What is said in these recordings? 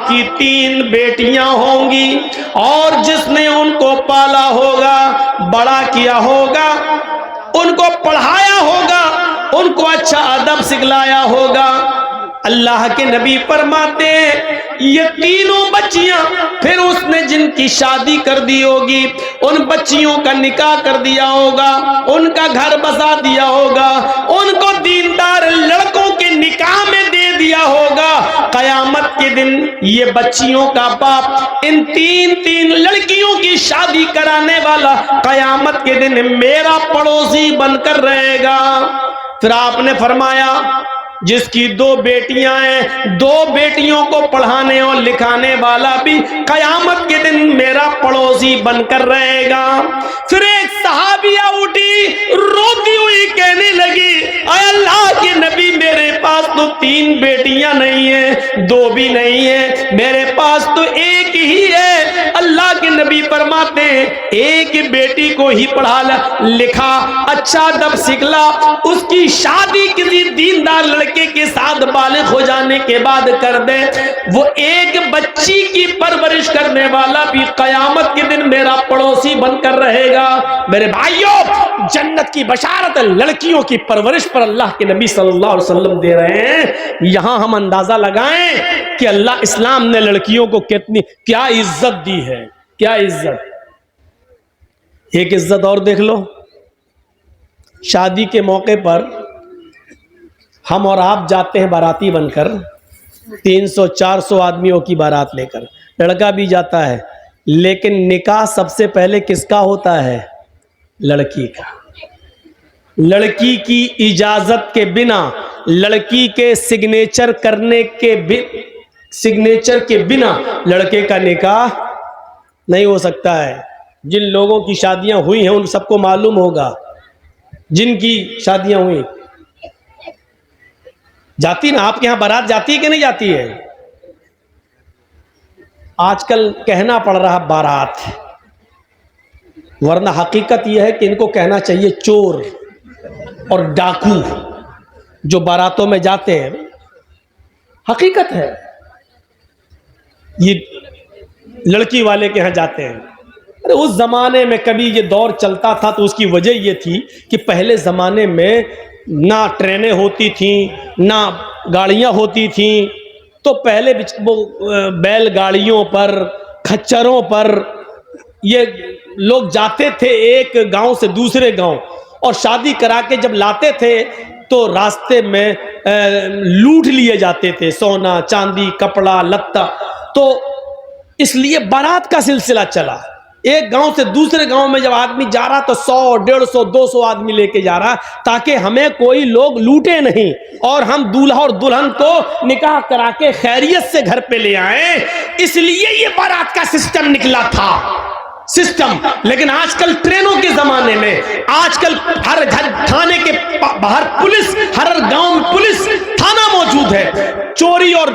کی 3 بیٹیاں ہوں گی اور جس نے ان کو پالا ہوگا، بڑا کیا ہوگا، ان کو پڑھایا ہوگا، ان کو اچھا ادب سکھلایا ہوگا، اللہ کے نبی فرماتے ہیں یہ تینوں بچیاں پھر اس نے جن کی شادی کر دی ہوگی، ان بچیوں کا نکاح کر دیا ہوگا، ان کا گھر بسا دیا ہوگا، ان کو دیندار لڑکوں کے نکاح میں دے دیا ہوگا، قیامت کے دن یہ بچیوں کا باپ ان 3 لڑکیوں کی شادی کرانے والا قیامت کے دن میرا پڑوسی بن کر رہے گا۔ پھر آپ نے فرمایا جس کی 2 بیٹیاں ہیں، 2 بیٹیوں کو پڑھانے اور لکھانے والا بھی قیامت کے دن میرا پڑوسی بن کر رہے گا۔ پھر ایک صحابیہ اٹھی روتی ہوئی کہنے لگی اے اللہ کے نبی میرے پاس تو 3 بیٹیاں نہیں ہیں، 2 بھی نہیں ہیں، میرے پاس تو ایک ہی ہے۔ اللہ کے نبی فرماتے ہیں ایک بیٹی کو ہی پڑھا لکھا، اچھا ادب سکھلا، اس کی شادی کسی دیندار لڑکے کے ساتھ بالغ ہو جانے کے بعد کر دے، وہ ایک بچی کی پرورش کرنے والا بھی قیامت کے دن میرا پڑوسی بن کر رہے گا۔ میرے بھائیوں، جنت کی بشارت لڑکیوں کی پرورش پر اللہ کے نبی صلی اللہ علیہ وسلم دے رہے ہیں۔ یہاں ہم اندازہ لگائیں کہ اللہ اسلام نے لڑکیوں کو کیا عزت دی ہے، کیا عزت۔ ایک عزت اور دیکھ لو، شادی کے موقع پر ہم اور آپ جاتے ہیں باراتی بن کر، 300-400 آدمیوں کی بارات لے کر، لڑکا بھی جاتا ہے، لیکن نکاح سب سے پہلے کس کا ہوتا ہے؟ لڑکی کا۔ لڑکی کی اجازت کے بنا، لڑکی کے سگنیچر کے بنا لڑکے کا نکاح نہیں ہو سکتا ہے۔ جن لوگوں کی شادیاں ہوئی ہیں ان سب کو معلوم ہوگا، جن کی شادیاں ہوئی جاتی نا، آپ کے ہاں بارات جاتی ہے کہ نہیں جاتی ہے؟ آج کل کہنا پڑ رہا بارات، ورنہ حقیقت یہ ہے کہ ان کو کہنا چاہیے چور اور ڈاکو جو باراتوں میں جاتے ہیں۔ حقیقت ہے، یہ لڑکی والے کے ہاں جاتے ہیں۔ ارے اس زمانے میں کبھی یہ دور چلتا تھا تو اس کی وجہ یہ تھی کہ پہلے زمانے میں نہ ٹرینیں ہوتی تھیں، نہ گاڑیاں ہوتی تھیں، تو پہلے بیل گاڑیوں پر، کھچروں پر یہ لوگ جاتے تھے ایک گاؤں سے دوسرے گاؤں، اور شادی کرا کے جب لاتے تھے تو راستے میں لوٹ لیے جاتے تھے، سونا چاندی کپڑا لتا۔ تو اس لیے بارات کا سلسلہ چلا، ایک گاؤں سے دوسرے گاؤں میں جب آدمی جا رہا تو 100 150 200 آدمی لے کے جا رہا تاکہ ہمیں کوئی لوگ لوٹے نہیں اور ہم دولہا اور دلہن کو نکاح کرا کے خیریت سے گھر پہ لے آئیں۔ اس لیے یہ بارات کا سسٹم نکلا تھا، سسٹم۔ لیکن آج کل ٹرینوں کے زمانے میں، آج کل ہر گھر تھانے کے باہر پولیس، ہر گاؤں میں پولیس تھانہ موجود ہے، چوری اور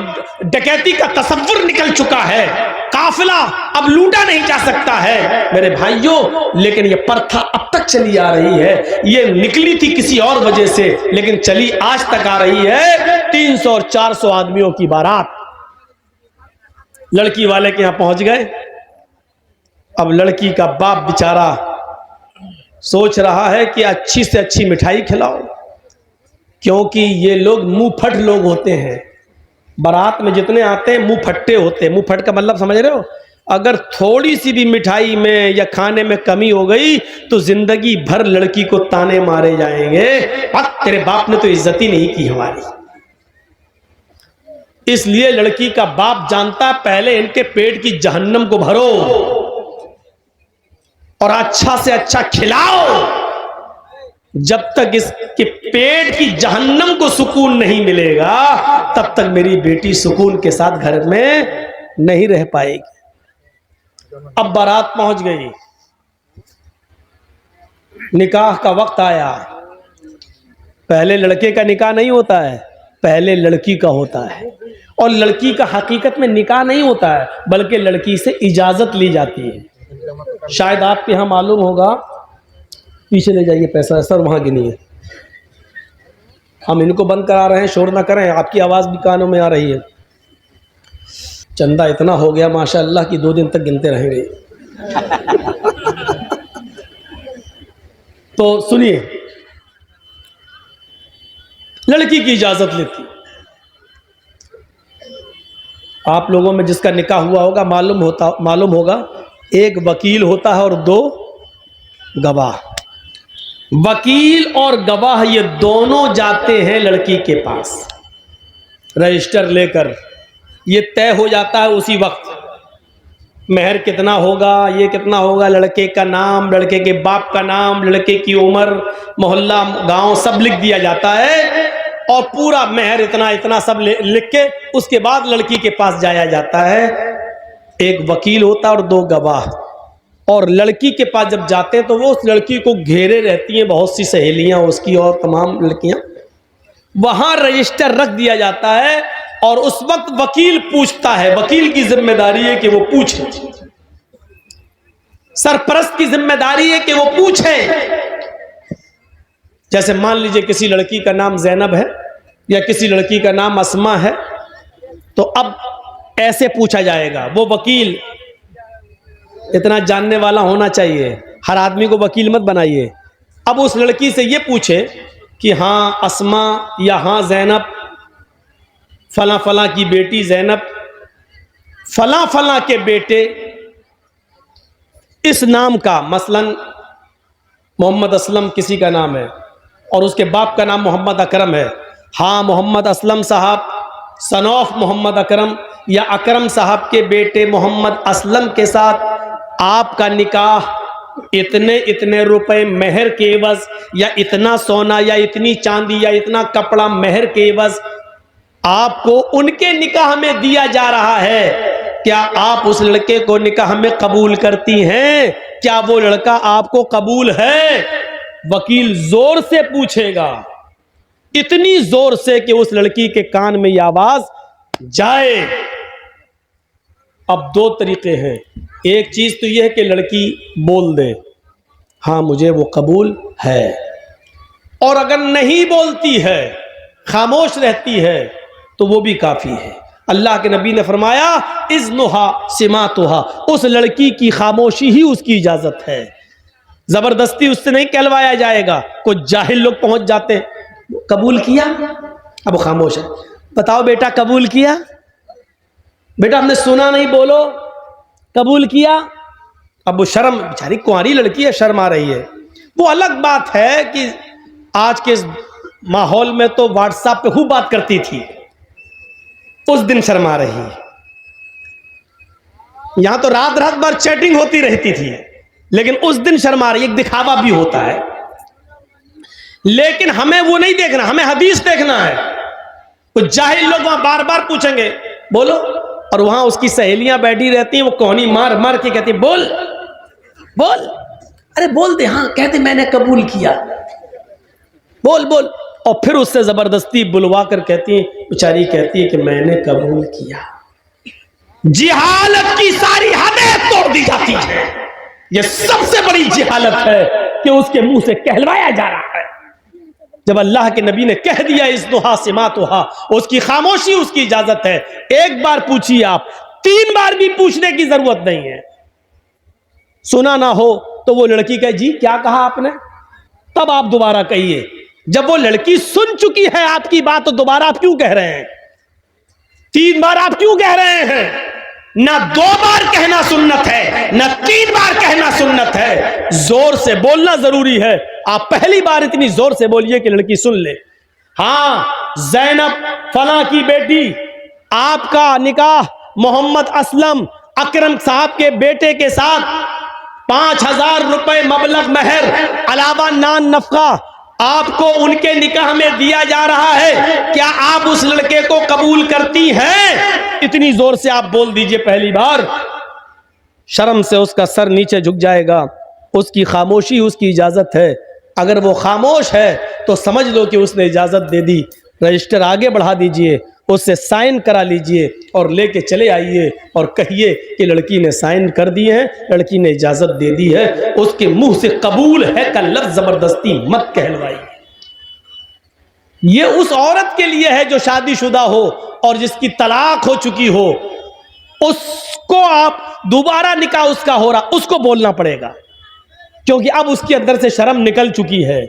ڈکیتی کا تصور نکل چکا ہے، قافلہ اب لوٹا نہیں جا سکتا ہے میرے بھائیوں۔ لیکن یہ پرتھا اب تک چلی آ رہی ہے، یہ نکلی تھی کسی اور وجہ سے لیکن چلی آج تک آ رہی ہے۔ 300 اور 400 آدمیوں کی بارات لڑکی والے کے یہاں پہنچ گئے۔ اب لڑکی کا باپ بیچارہ سوچ رہا ہے کہ اچھی سے اچھی مٹھائی کھلاؤ، کیونکہ یہ لوگ منہ پھٹ لوگ ہوتے ہیں، بارات میں جتنے آتے ہیں منہ پھٹے ہوتے ہیں۔ منہ پھٹ کا مطلب سمجھ رہے ہو؟ اگر تھوڑی سی بھی مٹھائی میں یا کھانے میں کمی ہو گئی تو زندگی بھر لڑکی کو تانے مارے جائیں گے، تیرے باپ نے تو عزت ہی نہیں کی ہماری۔ اس لیے لڑکی کا باپ جانتا پہلے ان کے پیٹ کی جہنم کو بھرو اور اچھا سے اچھا کھلاؤ، جب تک اس کے پیٹ کی جہنم کو سکون نہیں ملے گا تب تک میری بیٹی سکون کے ساتھ گھر میں نہیں رہ پائے گی۔ اب بارات پہنچ گئی، نکاح کا وقت آیا۔ پہلے لڑکے کا نکاح نہیں ہوتا ہے، پہلے لڑکی کا ہوتا ہے، اور لڑکی کا حقیقت میں نکاح نہیں ہوتا ہے بلکہ لڑکی سے اجازت لی جاتی ہے۔ شاید آپ کے یہاں معلوم ہوگا، پیچھے لے جائیے پیسہ سر، وہاں گنیے، ہم ان کو بند کرا رہے ہیں، شور نہ کریں، آپ کی آواز بھی کانوں میں آ رہی ہے۔ چندہ اتنا ہو گیا ماشاء اللہ کہ 2 دن تک گنتے رہیں گے. تو سنیے, لڑکی کی اجازت لیتی. آپ لوگوں میں جس کا نکاح ہوا ہوگا معلوم ہوگا, ایک وکیل ہوتا ہے اور 2 گواہ. وکیل اور گواہ یہ دونوں جاتے ہیں لڑکی کے پاس رجسٹر لے کر. یہ طے ہو جاتا ہے اسی وقت, مہر کتنا ہوگا, یہ کتنا ہوگا, لڑکے کا نام, لڑکے کے باپ کا نام, لڑکے کی عمر, محلہ, گاؤں سب لکھ دیا جاتا ہے, اور پورا مہر اتنا اتنا سب لکھ کے اس کے بعد لڑکی کے پاس جایا جاتا ہے. ایک وکیل ہوتا ہے اور 2 گواہ. اور لڑکی کے پاس جب جاتے ہیں تو وہ اس لڑکی کو گھیرے رہتی ہیں بہت سی سہیلیاں اس کی اور تمام لڑکیاں. وہاں رجسٹر رکھ دیا جاتا ہے اور اس وقت وکیل پوچھتا ہے. وکیل کی ذمہ داری ہے کہ وہ پوچھے, سرپرست کی ذمہ داری ہے کہ وہ پوچھے. جیسے مان لیجئے کسی لڑکی کا نام زینب ہے یا کسی لڑکی کا نام اسما ہے, تو اب ایسے پوچھا جائے گا. وہ وکیل اتنا جاننے والا ہونا چاہیے, ہر آدمی کو وکیل مت بنائیے. اب اس لڑکی سے یہ پوچھے کہ ہاں اسما یا ہاں زینب, فلاں فلاں کی بیٹی زینب, فلاں فلاں کے بیٹے اس نام کا, مثلا محمد اسلم کسی کا نام ہے اور اس کے باپ کا نام محمد اکرم ہے. ہاں محمد اسلم صاحب سن آف محمد اکرم یا اکرم صاحب کے بیٹے محمد اسلم کے ساتھ آپ کا نکاح اتنے اتنے روپے مہر کے عوض, یا اتنا سونا یا اتنی چاندی یا اتنا کپڑا مہر کے عوض آپ کو ان کے نکاح میں دیا جا رہا ہے. کیا آپ اس لڑکے کو نکاح میں قبول کرتی ہیں؟ کیا وہ لڑکا آپ کو قبول ہے؟ وکیل زور سے پوچھے گا, اتنی زور سے کہ اس لڑکی کے کان میں یہ آواز جائے. اب 2 طریقے ہیں. ایک چیز تو یہ ہے کہ لڑکی بول دے ہاں مجھے وہ قبول ہے, اور اگر نہیں بولتی ہے, خاموش رہتی ہے, تو وہ بھی کافی ہے. اللہ کے نبی نے فرمایا اذنھا سماتھا, اس لڑکی کی خاموشی ہی اس کی اجازت ہے. زبردستی اس سے نہیں کہلوایا جائے گا. کچھ جاہل لوگ پہنچ جاتے ہیں, قبول کیا, اب خاموش ہے, بتاؤ بیٹا قبول کیا, بیٹا ہم نے سنا نہیں, بولو قبول کیا. اب وہ شرم, بیچاری کنواری لڑکی ہے, شرم آ رہی ہے. وہ الگ بات ہے کہ آج کے ماحول میں تو واٹس ایپ پہ خوب بات کرتی تھی, اس دن شرما رہی ہے. یہاں تو رات رات بھر چیٹنگ ہوتی رہتی تھی, لیکن اس دن شرما رہی ہے. ایک دکھاوا بھی ہوتا ہے, لیکن ہمیں وہ نہیں دیکھنا, ہمیں حدیث دیکھنا ہے. کچھ جاہل لوگ وہاں بار بار پوچھیں گے بولو, اور وہاں اس کی سہیلیاں بیٹھی رہتی ہیں, وہ کوہنی مار مار کے کہتی ہیں بول بول, ارے بول دے, ہاں کہتے میں نے قبول کیا, بول بول. اور پھر اس سے زبردستی بلوا کر کہتی ہیں, بیچاری کہتی ہے کہ میں نے قبول کیا. جہالت کی ساری حدیں توڑ دی جاتی ہیں. یہ سب سے بڑی جہالت ہے کہ اس کے منہ سے کہلوایا جا رہا ہے. جب اللہ کے نبی نے کہہ دیا اذنھا سماتھا, اس کی خاموشی اس کی اجازت ہے. ایک بار پوچھیے آپ, 3 بار بھی پوچھنے کی ضرورت نہیں ہے. سنا نہ ہو تو وہ لڑکی کہے جی کیا کہا آپ نے, تب آپ دوبارہ کہیے. جب وہ لڑکی سن چکی ہے آپ کی بات, تو دوبارہ آپ کیوں کہہ رہے ہیں؟ 3 بار آپ کیوں کہہ رہے ہیں؟ نہ 2 بار کہنا سنت ہے, نہ 3 بار کہنا سنت ہے. زور سے بولنا ضروری ہے. آپ پہلی بار اتنی زور سے بولیے کہ لڑکی سن لے. ہاں زینب فلاں کی بیٹی, آپ کا نکاح محمد اسلم اکرم صاحب کے بیٹے کے ساتھ 5000 روپے مبلغ مہر علاوہ نان نفقہ آپ کو ان کے نکاح میں دیا جا رہا ہے. کیا آپ اس لڑکے کو قبول کرتی ہیں؟ اتنی زور سے آپ بول دیجئے پہلی بار. شرم سے اس کا سر نیچے جھک جائے گا. اس کی خاموشی اس کی اجازت ہے. اگر وہ خاموش ہے تو سمجھ لو کہ اس نے اجازت دے دی. رجسٹر آگے بڑھا دیجئے, اس سے سائن کرا لیجئے اور لے کے چلے آئیے اور کہیے کہ لڑکی نے سائن کر دی ہے, لڑکی نے اجازت دے دی ہے. اس کے منہ سے قبول ہے کا لفظ زبردستی مت کہلوائیے. یہ اس عورت کے لیے ہے جو شادی شدہ ہو اور جس کی طلاق ہو چکی ہو. اس کو آپ دوبارہ نکاح اس کا ہو رہا اس کو بولنا پڑے گا، کیونکہ اب اس کے اندر سے شرم نکل چکی ہے،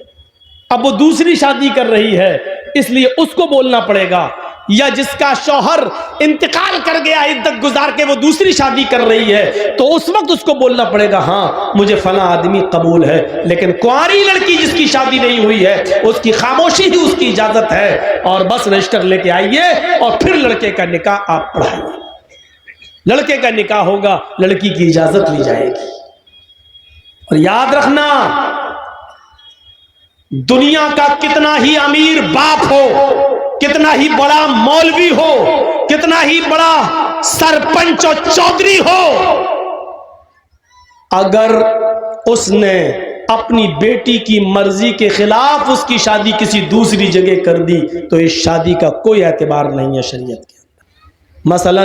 اب وہ دوسری شادی کر رہی ہے، اس لیے اس کو بولنا پڑے گا۔ یا جس کا شوہر انتقال کر گیا عدت گزار کے وہ دوسری شادی کر رہی ہے تو اس وقت اس کو بولنا پڑے گا ہاں مجھے فلاں آدمی قبول ہے، لیکن کنواری لڑکی جس کی شادی نہیں ہوئی ہے اس کی خاموشی ہی اس کی اجازت ہے، اور بس رجسٹر لے کے آئیے اور پھر لڑکے کا نکاح آپ پڑھائیے، لڑکے کا نکاح ہوگا، لڑکی کی اجازت لی جائے گی۔ اور یاد رکھنا، دنیا کا کتنا ہی امیر باپ ہو، کتنا ہی بڑا مولوی ہو، کتنا ہی بڑا سرپنچ اور چودھری ہو، اگر اس نے اپنی بیٹی کی مرضی کے خلاف اس کی شادی کسی دوسری جگہ کر دی تو اس شادی کا کوئی اعتبار نہیں ہے شریعت کے اندر۔ مثلا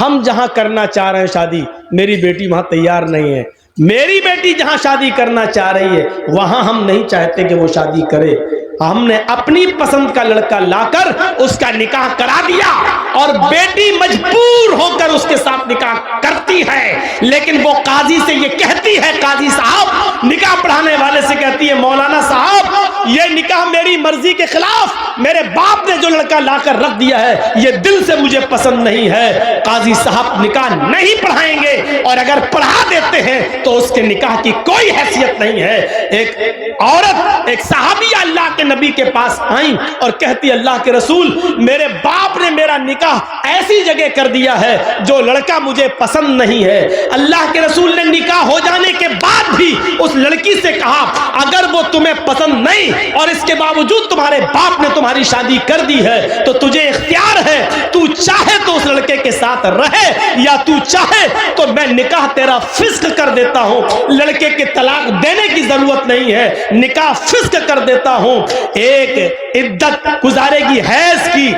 ہم جہاں کرنا چاہ رہے ہیں شادی، میری بیٹی وہاں تیار نہیں ہے، میری بیٹی جہاں شادی کرنا چاہ رہی ہے وہاں ہم نہیں چاہتے کہ وہ شادی کرے، ہم نے اپنی پسند کا لڑکا لا کر اس کا نکاح کرا دیا، اور بیٹی مجبور ہو کر اس کے ساتھ نکاح کرتی ہے، لیکن وہ قاضی سے یہ کہتی ہے، قاضی صاحب نکاح پڑھانے والے سے کہتی ہے مولانا صاحب یہ نکاح میری مرضی کے خلاف، میرے باپ نے جو لڑکا لا کر رکھ دیا ہے یہ دل سے مجھے پسند نہیں ہے، قاضی صاحب نکاح نہیں پڑھائیں گے، اور اگر پڑھا دیتے ہیں تو اس کے نکاح کی کوئی حیثیت نہیں ہے۔ ایک عورت، ایک صحابیہ اللہ کے نبی کے پاس آئیں اور کہتی اللہ کے رسول میرے باپ نے میرا نکاح ایسی جگہ کر دیا ہے جو لڑکا مجھے پسند نہیں ہے۔ اللہ کے رسول نے نکاح ہو جانے کے بعد بھی اس لڑکی سے کہا اگر وہ تمہیں پسند نہیں اور اس کے باوجود تمہارے باپ نے تمہاری شادی کر دی ہے تو تجھے اختیار ہے، تو چاہے تو اس لڑکے کے ساتھ رہے یا تو چاہے تو میں نکاح تیرا فسخ کر دیتا ہوں، لڑکے کے طلاق دینے کی ضرورت نہیں ہے، نکاح فسخ کر دیتا ہوں۔ ایک عدت گزارے گی حیض کی،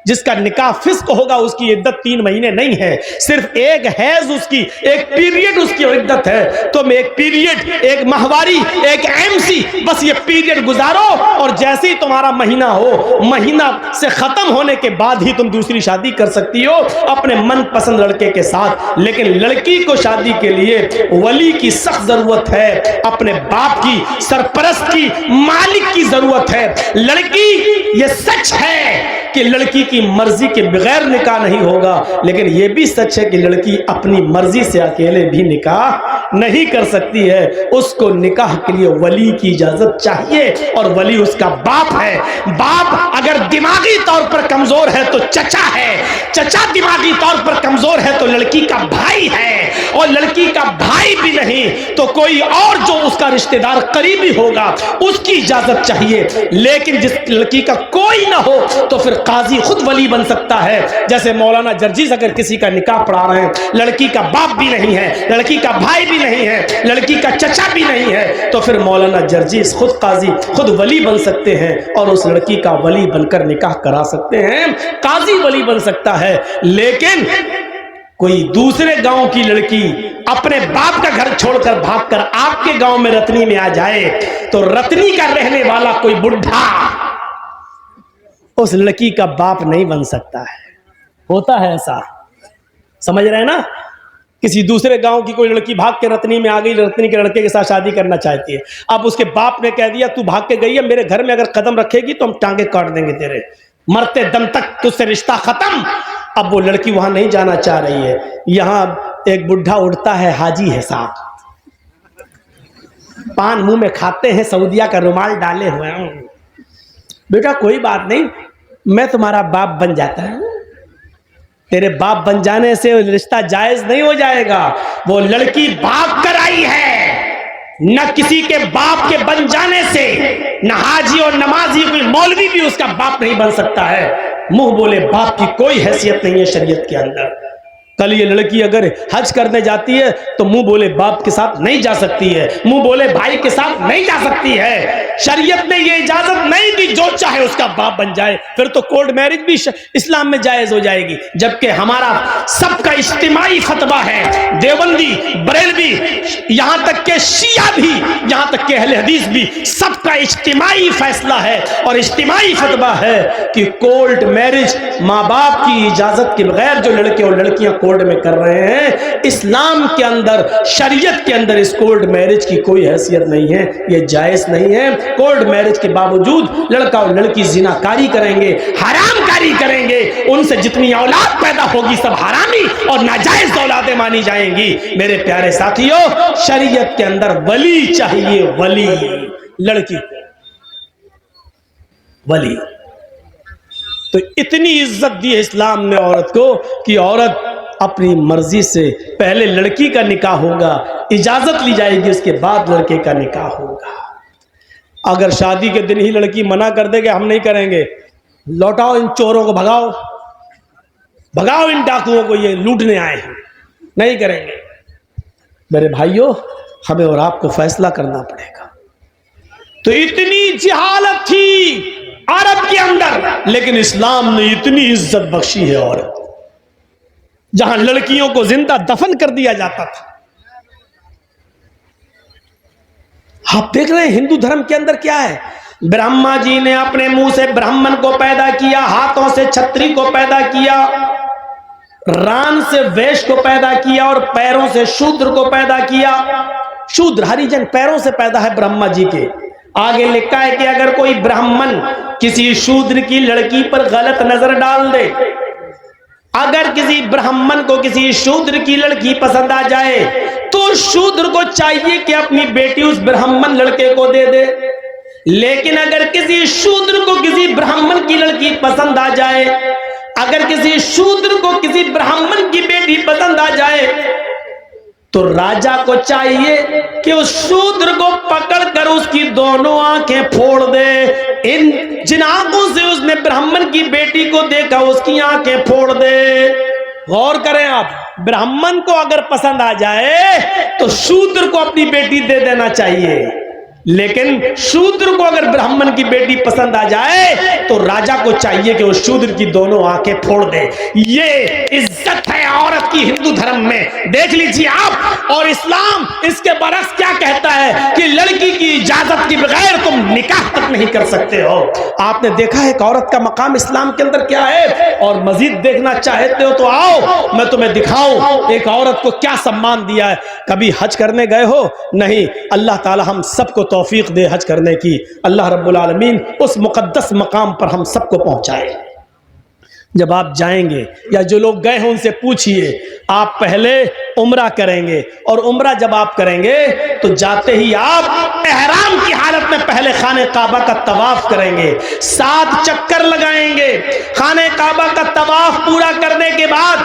جس کا نکاح فسق ہوگا اس کی عدت 3 مہینے نہیں ہے، صرف ایک حیض اس کی، ایک پیریڈ اس کی عدت ہے۔ تم ایک پیریڈ، ایک ماہواری، ایک MC، بس یہ پیریڈ گزارو اور جیسے ہی تمہارا مہینہ ہو، مہینہ سے ختم ہونے کے بعد ہی تم دوسری شادی کر سکتی ہو اپنے من پسند لڑکے کے ساتھ، لیکن لڑکی کو شادی کے لیے ولی کی سخت ضرورت ہے، اپنے باپ کی، سرپرست کی، مالک کی ضرورت ہے۔ لڑکی، یہ سچ ہے کہ لڑکی کی مرضی کے بغیر نکاح نہیں ہوگا، لیکن یہ بھی سچ ہے کہ لڑکی اپنی مرضی سے اکیلے بھی نکاح نہیں کر سکتی ہے، اس کو نکاح کے لیے ولی کی اجازت چاہیے، اور ولی اس کا باپ ہے۔ باپ اگر دماغی طور پر کمزور ہے تو چچا ہے، چچا دماغی طور پر کمزور ہے تو لڑکی کا بھائی ہے، اور لڑکی کا بھائی بھی نہیں تو کوئی اور جو اس کا رشتہ دار قریبی ہوگا اس کی اجازت چاہیے، لیکن جس لڑکی کا کوئی نہ ہو تو پھر قاضی خود ولی بن سکتا ہے۔ جیسے مولانا جرجیز اگر کسی کا نکاح پڑھا رہے ہیں، لڑکی کا باپ بھی نہیں ہے، لڑکی کا بھائی بھی نہیں ہے، لڑکی کا چچا بھی نہیں ہے، تو پھر مولانا جرجیز خود قاضی، خود ولی بن سکتے ہیں اور اس لڑکی کا ولی بن کر نکاح کرا سکتے ہیں، قاضی ولی بن سکتا ہے۔ لیکن کوئی دوسرے گاؤں کی لڑکی اپنے باپ کا گھر چھوڑ کر بھاگ کر آپ کے گاؤں میں رتنی میں آ جائے تو رتنی کا رہنے والا کوئی بڈھا اس لڑکی کا باپ نہیں بن سکتا ہے۔ ہوتا ہے ایسا، سمجھ رہے ہیں نا؟ کسی دوسرے گاؤں کی کوئی لڑکی بھاگ کے رتنی میں آ گئی، رتنی کے لڑکے کے ساتھ شادی کرنا چاہتی ہے، اب اس کے باپ نے کہہ دیا تو بھاگ کے گئی ہے، میرے گھر میں اگر قدم رکھے گی تو ہم ٹانگیں کاٹ دیں گے تیرے، مرتے دم تک تجھ سے رشتہ ختم۔ اب وہ لڑکی وہاں نہیں جانا چاہ رہی ہے، یہاں ایک بڈھا اٹھتا ہے، حاجی ہے صاحب، پان منہ میں کھاتے ہیں، سعودیہ کا رومال ڈالے ہوئے ہیں، بیٹا کوئی بات نہیں میں تمہارا باپ بن جاتا ہوں۔ تیرے باپ بن جانے سے رشتہ جائز نہیں ہو جائے گا، وہ لڑکی بھاگ کر آئی ہے، نہ کسی کے باپ کے بن جانے سے نہ حاجی اور نمازی کوئی مولوی بھی اس کا باپ نہیں بن سکتا ہے۔ منہ بولے باپ کی کوئی حیثیت نہیں ہے شریعت کے اندر۔ کل یہ لڑکی اگر حج کرنے جاتی ہے تو منہ بولے باپ کے ساتھ نہیں جا سکتی ہے، منہ بولے بھائی کے ساتھ نہیں جا سکتی ہے۔ شریعت نے یہ اجازت نہیں دی جو چاہے اس کا باپ بن جائے، پھر تو کورٹ میرج بھی اسلام میں جائز ہو جائے گی، جبکہ ہمارا سب کا اجتماعی فتویٰ ہے، دیوبندی، بریلوی، یہاں تک کہ شیعہ بھی، یہاں تک کہ اہل حدیث بھی، سب کا اجتماعی فیصلہ ہے اور اجتماعی فتویٰ ہے کہ کورٹ میرج ماں باپ کی اجازت کے بغیر جو لڑکے اور لڑکیاں کورٹ میں کر رہے ہیں. اسلام کے اندر, شریعت کے اندر اس کورٹ میرج کی کوئی حیثیت نہیں ہے, یہ جائز نہیں ہے. کورٹ میرج کے باوجود لڑکا اور لڑکی زنا کاری کریں گے, حرام کاری کریں گے, ان سے جتنی اولاد پیدا ہوگی سب حرامی اور ناجائز اولادیں مانی جائیں گی. میرے پیارے ساتھیوں, شریعت کے اندر ولی چاہیے, ولی لڑکی ولی. تو اتنی عزت دی ہے اسلام نے عورت کو کہ عورت اپنی مرضی سے, پہلے لڑکی کا نکاح ہوگا, اجازت لی جائے گی, اس کے بعد لڑکے کا نکاح ہوگا. اگر شادی کے دن ہی لڑکی منع کر دے کہ ہم نہیں کریں گے, لوٹاؤ ان چوروں کو, بھگاؤ بھگاؤ ان ڈاکوؤں کو, یہ لوٹنے آئے ہیں, نہیں کریں گے. میرے بھائیوں, ہمیں اور آپ کو فیصلہ کرنا پڑے گا. تو اتنی جہالت تھی عرب کے اندر, لیکن اسلام نے اتنی عزت بخشی ہے عورت. جہاں لڑکیوں کو زندہ دفن کر دیا جاتا تھا, آپ دیکھ رہے ہیں ہندو دھرم کے اندر کیا ہے. برہما جی نے اپنے منہ سے برہمن کو پیدا کیا, ہاتھوں سے چھتری کو پیدا کیا, ران سے ویش کو پیدا کیا, اور پیروں سے شودر کو پیدا کیا. شودر ہریجن پیروں سے پیدا ہے برہما جی کے. آگے لکھا ہے کہ اگر کوئی برہمن کسی شودر کی لڑکی پر غلط نظر ڈال دے, اگر کسی برہمن کو کسی شودر کی لڑکی پسند آ جائے تو شودر کو چاہیے کہ اپنی بیٹی اس برہمن لڑکے کو دے دے. لیکن اگر کسی شودر کو کسی برہمن کی لڑکی پسند آ جائے, اگر کسی شودر کو کسی برہمن کی بیٹی پسند آ جائے تو راجا کو چاہیے کہ اس شودر کو پکڑ کر اس کی دونوں آنکھیں پھوڑ دے. جن آنکھوں سے اس نے برہمن کی بیٹی کو دیکھا اس کی آنکھیں پھوڑ دے. غور کریں آپ, برہمن کو اگر پسند آ جائے تو شودر کو اپنی بیٹی دے دینا چاہیے, لیکن شودر کو اگر برہمن کی بیٹی پسند آ جائے تو راجا کو چاہیے کہ وہ شودر کی دونوں آنکھیں پھوڑ دے. یہ عزت ہے عورت کی ہندو دھرم میں, دیکھ لیجیے آپ. اور اسلام اس کے برعکس کیا کہتا ہے کہ لڑکی کی اجازت کے بغیر تم نکاح تک نہیں کر سکتے ہو. آپ نے دیکھا ہے کہ عورت کا مقام اسلام کے اندر کیا ہے, اور مزید دیکھنا چاہتے ہو تو آؤ میں تمہیں دکھاؤں ایک عورت کو کیا سمان دیا ہے. کبھی حج کرنے گئے ہو؟ نہیں. اللہ تعالی ہم سب کو توفیق دے حج کرنے کی. اللہ رب العالمین اس مقدس مقام پر ہم سب کو پہنچائے. جب آپ جائیں گے یا جو لوگ گئے ہیں ان سے پوچھئے, آپ پہلے عمرہ کریں گے, اور عمرہ جب آپ کریں گے تو جاتے ہی آپ احرام کی حالت میں پہلے خانہ کعبہ کا طواف کریں گے, 7 چکر لگائیں گے. خانہ کعبہ کا طواف پورا کرنے کے بعد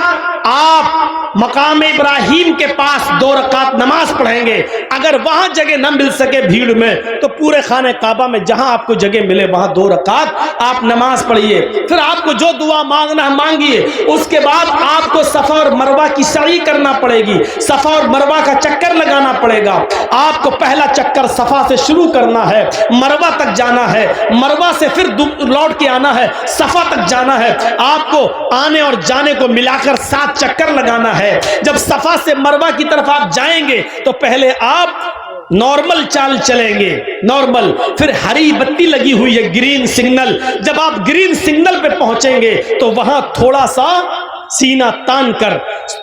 آپ مقام ابراہیم کے پاس 2 رکعت نماز پڑھیں گے. اگر وہاں جگہ نہ مل سکے بھیڑ میں تو پورے خانہ کعبہ میں جہاں آپ کو جگہ ملے وہاں 2 رکعت آپ نماز پڑھیے. پھر آپ کو جو دعا مانگنا ہے مانگیے. اس کے بعد آپ کو صفا اور مروہ کی سعی کرنا پڑے گی, صفا اور مروہ کا چکر لگانا پڑے گا. آپ کو پہلا چکر صفا سے شروع کرنا ہے, مروہ تک جانا ہے, مروہ سے پھر لوٹ کے آنا ہے, صفا تک جانا ہے. آپ کو آنے اور جانے کو ملا کر 7 چکر لگانا ہے. جب صفا سے مروہ کی طرف آپ جائیں گے تو پہلے آپ نارمل چال چلیں گے, نارمل. پھر ہری بتی لگی ہوئی ہے, گرین سگنل. جب آپ گرین سگنل پہ پہنچیں گے تو وہاں تھوڑا سا سینہ تان کر,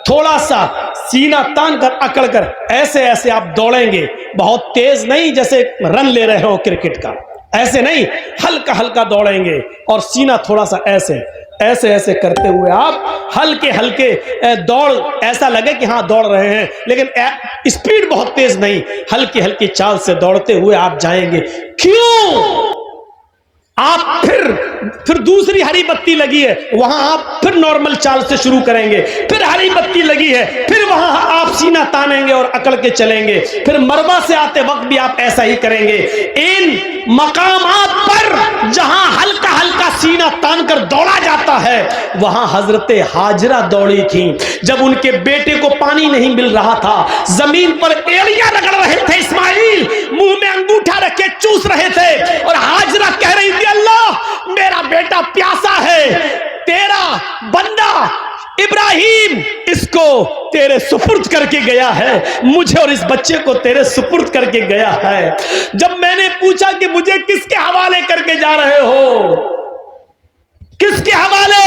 تھوڑا سا سینہ تان کر اکڑ کر ایسے ایسے آپ دوڑیں گے. بہت تیز نہیں جیسے رن لے رہے ہو کرکٹ کا, ایسے نہیں, ہلکا ہلکا دوڑیں گے. اور سینہ تھوڑا سا ایسے ایسے ایسے کرتے ہوئے آپ ہلکے ہلکے دوڑ, ایسا لگے کہ ہاں دوڑ رہے ہیں لیکن اسپیڈ بہت تیز نہیں, ہلکی ہلکی چال سے دوڑتے ہوئے آپ جائیں گے. کیوں؟ آپ پھر دوسری ہری بتی لگی ہے, وہاں آپ پھر نارمل چال سے شروع کریں گے. پھر ہری بتی لگی ہے, پھر وہاں آپ سینہ تانیں گے اور اکڑ کے چلیں گے. پھر مروہ سے آتے وقت بھی آپ ایسا ہی کریں گے. ان مقامات پر جہاں ہلکا ہلکا سینہ تان کر دوڑا جاتا ہے وہاں حضرت ہاجرہ دوڑی تھیں. جب ان کے بیٹے کو پانی نہیں مل رہا تھا, زمین پر ایڑیاں رگڑ رہے تھے اسماعیل, منہ میں انگوٹھا رکھ کے چوس رہے تھے, اور ہاجرہ کہہ رہی تھی اللہ میرا بیٹا پیاسا ہے, تیرا بندہ ابراہیم اس کو تیرے سپرد کر کے گیا ہے, مجھے اور اس بچے کو تیرے سپرد کر کے گیا ہے. جب میں نے پوچھا کہ مجھے کس کے حوالے کر کے جا رہے ہو, کس کے حوالے,